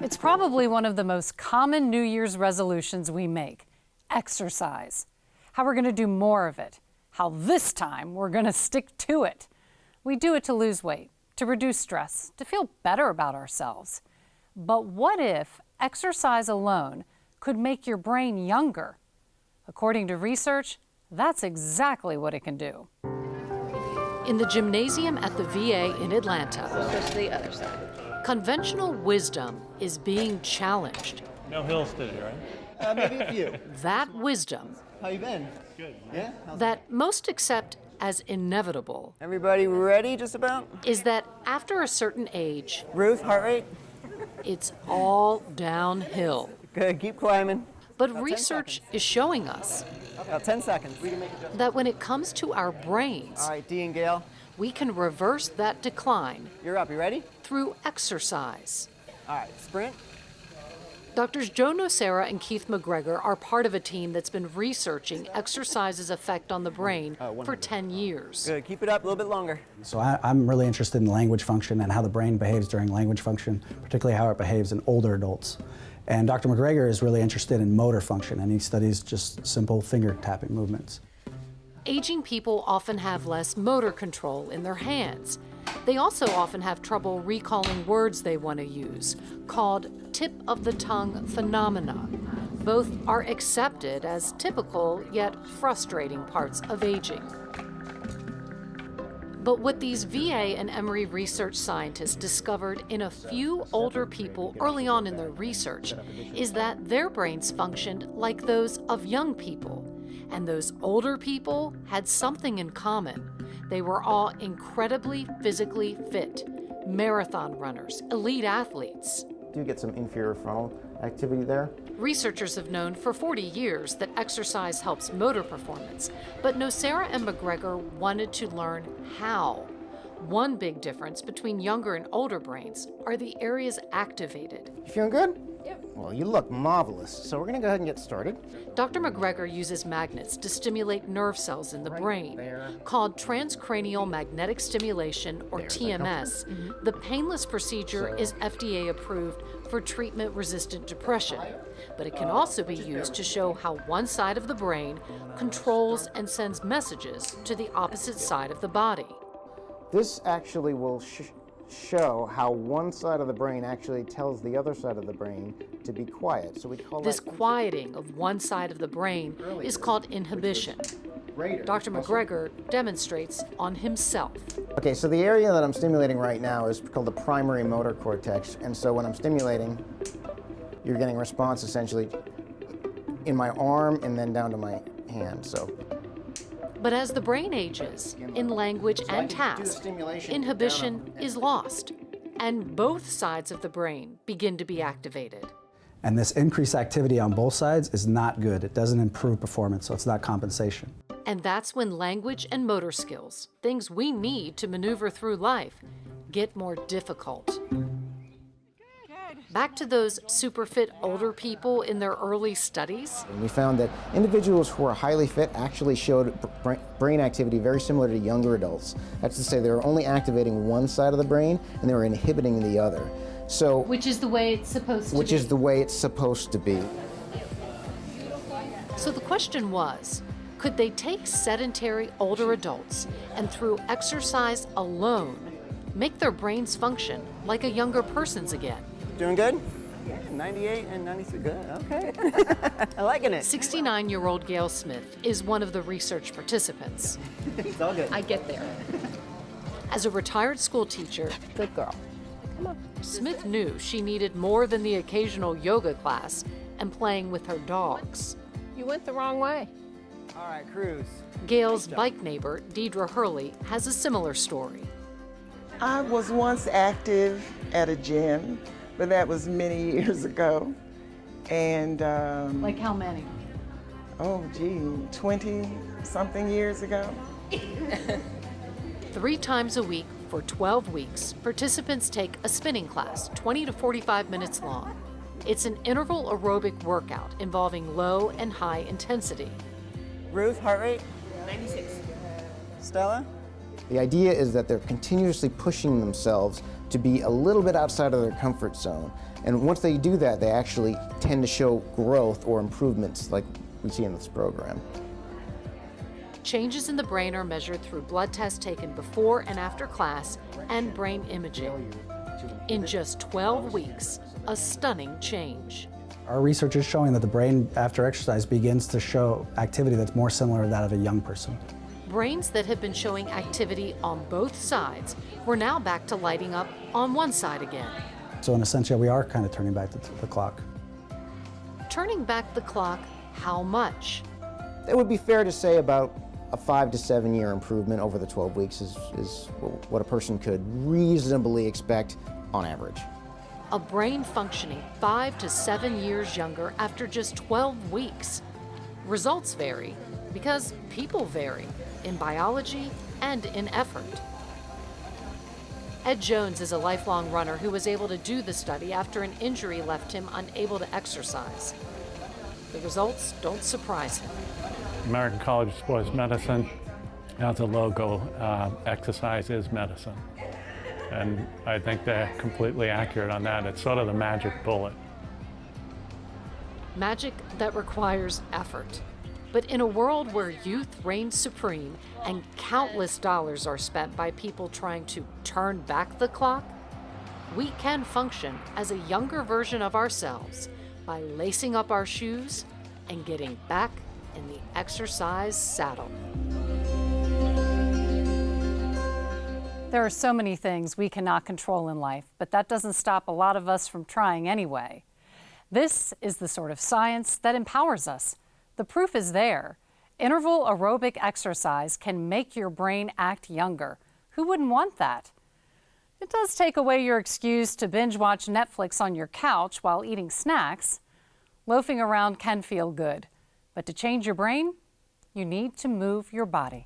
It's probably one of the most common New Year's resolutions we make, exercise. How we're going to do more of it. How this time we're going to stick to it. We do it to lose weight, to reduce stress, to feel better about ourselves. But what if exercise alone could make your brain younger? According to research, that's exactly what it can do. In the gymnasium at the VA in Atlanta, Switch to the other side. conventional wisdom is being challenged. No hills today, right? Maybe a few. That wisdom How you been? Good. Yeah? that most accept as inevitable Everybody ready just about? is that after a certain age, Ruth, heart rate? it's all downhill. Good, keep climbing. But 10 research seconds. is showing us About 10 seconds. We can make adjustments. that when it comes to our brains, All right, Dee and Gail, we can reverse that decline you're up. You ready? through exercise. All right, sprint. Doctors Joe Nocera and Keith McGregor are part of a team that's been researching exercise's effect on the brain for 10 years. Good, keep it up a little bit longer. So I'm really interested in language function and how the brain behaves during language function, particularly how it behaves in older adults. And Dr. McGregor is really interested in motor function, and he studies just simple finger tapping movements. Aging people often have less motor control in their hands. They also often have trouble recalling words they want to use, called tip-of-the-tongue phenomena. Both are accepted as typical yet frustrating parts of aging. But what these VA and Emory research scientists discovered in a few older people early on in their research is that their brains functioned like those of young people. And those older people had something in common. They were all incredibly physically fit, marathon runners, elite athletes. Do get some inferior frontal activity there. Researchers have known for 40 years that exercise helps motor performance, but Nocera and McGregor wanted to learn how. One big difference between younger and older brains are the areas activated. You feeling good? Yep. Well, you look marvelous, so we're gonna go ahead and get started. Dr. McGregor uses magnets to stimulate nerve cells in the brain. Called transcranial magnetic stimulation, or TMS, the painless procedure is FDA approved for treatment-resistant depression. But it can also be used to show how one side of the brain controls and sends messages to the opposite side of the body. This actually will show how one side of the brain actually tells the other side of the brain to be quiet. So we call This that quieting of one side of the brain is called inhibition. Dr. McGregor demonstrates on himself. Okay, so the area that I'm stimulating right now is called the primary motor cortex, and so when I'm stimulating, you're getting a response essentially in my arm and then down to my hand. So. But as the brain ages, in language and task, inhibition is lost, and both sides of the brain begin to be activated. And this increased activity on both sides is not good. It doesn't improve performance, so it's not compensation. And that's when language and motor skills, things we need to maneuver through life, get more difficult. Back to those super fit older people in their early studies. We found that individuals who are highly fit actually showed brain activity very similar to younger adults. That's to say they were only activating one side of the brain and they were inhibiting the other. So, Which is the way it's supposed to be. Which is the way it's supposed to be. So the question was, could they take sedentary older adults and through exercise alone, make their brains function like a younger person's again? Doing good? Yeah, 98 and 93. Good, okay. I'm liking it. 69-year-old Gail Smith is one of the research participants. It's all good. I get there. As a retired school teacher, Good girl. Smith knew she needed more than the occasional yoga class and playing with her dogs. You went the wrong way. All right, cruise. Gail's bike neighbor, Deidre Hurley, has a similar story. I was once active at a gym, but that was many years ago. And, Like how many? 20-something years ago. 3 times a week for 12 weeks, participants take a spinning class, 20 to 45 minutes long. It's an interval aerobic workout involving low and high intensity. Ruth, heart rate? 96. Stella? The idea is that they're continuously pushing themselves to be a little bit outside of their comfort zone. And once they do that, they actually tend to show growth or improvements like we see in this program. Changes in the brain are measured through blood tests taken before and after class and brain imaging. In just 12 weeks, a stunning change. Our research is showing that the brain after exercise begins to show activity that's more similar to that of a young person. Brains that have been showing activity on both sides were now back to lighting up on one side again. So in a sense, yeah, we are kind of turning back the clock. Turning back the clock, how much? It would be fair to say about a 5 to 7 year improvement over the 12 weeks is what a person could reasonably expect on average. A brain functioning 5 to 7 years younger after just 12 weeks. Results vary because people vary in biology and in effort. Ed Jones is a lifelong runner who was able to do the study after an injury left him unable to exercise. The results don't surprise him. American College of Sports Medicine has a logo, exercise is medicine. And I think they're completely accurate on that. It's sort of the magic bullet. Magic that requires effort. But in a world where youth reigns supreme and countless dollars are spent by people trying to turn back the clock, we can function as a younger version of ourselves by lacing up our shoes and getting back in the exercise saddle. There are so many things we cannot control in life, but that doesn't stop a lot of us from trying anyway. This is the sort of science that empowers us. The proof is there. Interval aerobic exercise can make your brain act younger. Who wouldn't want that? It does take away your excuse to binge watch Netflix on your couch while eating snacks. Loafing around can feel good, but to change your brain, you need to move your body.